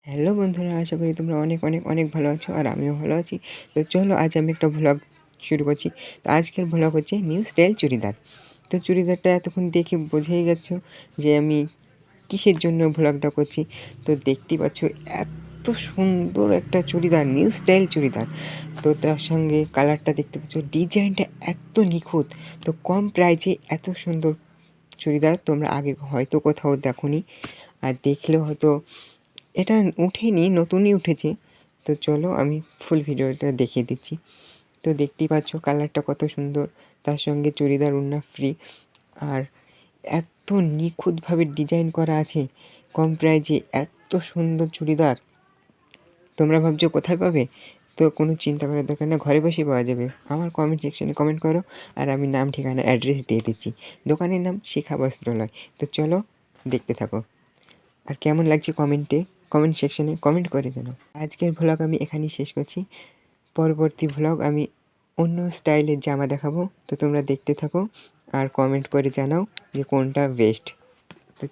Hello বন্ধুরা, আশা করি তোমরা অনেক অনেক অনেক ভালো আছো আর আমিও ভালো আছি। তো চলো আজ আমি একটা ভ্লগ শুরু করছি। তো আজকের ভ্লগ হচ্ছে নিউ স্টাইল চুড়িদার। তো চুড়িদারটা এতক্ষণ দেখে বোঝাই গেছো যে আমি কিসের জন্য ভ্লগটা করছি। তো দেখতেই পাচ্ছ এত সুন্দর একটা চুড়িদার, নিউ স্টাইল চুড়িদার। তো তার সঙ্গে কালারটা দেখতে পাচ্ছ, ডিজাইনটা এত নিখুঁত। তো কম প্রাইসে এত সুন্দর চুড়িদার তোমরা আগে হয়তো কোথাও দেখোনি, আর দেখলেও হয়তো এটা উঠেনি, নতুনই উঠেছে। তো চলো আমি ফুল ভিডিওটা দেখিয়ে দিচ্ছি। তো দেখতেই পাচ্ছ কালারটা কত সুন্দর, তার সঙ্গে চুড়িদার ওড়না ফ্রি। আর এত নিখুঁতভাবে ডিজাইন করা আছে, কম প্রাইজে এত সুন্দর চুড়িদার তোমরা ভাবছো কোথায় পাবে? তো কোনো চিন্তা করার দরকার না, ঘরে বসেই পাওয়া যাবে। আমার কমেন্ট সেকশনে কমেন্ট করো আর আমি নাম, ঠিকানা, অ্যাড্রেস দিয়ে দিচ্ছি। দোকানের নাম শিখা বস্ত্রালয়। তো চলো দেখতে থাকো, আর কেমন লাগছে কমেন্ট সেকশনে কমেন্ট করে জানাও। আজকের ভ্লগ আমি এখানেই শেষ করছি। পরবর্তী ভ্লগ আমি অন্য স্টাইলের জামা দেখাবো। তো তোমরা দেখতে থাকো আর কমেন্ট করে জানাও যে কোনটা বেস্ট। তো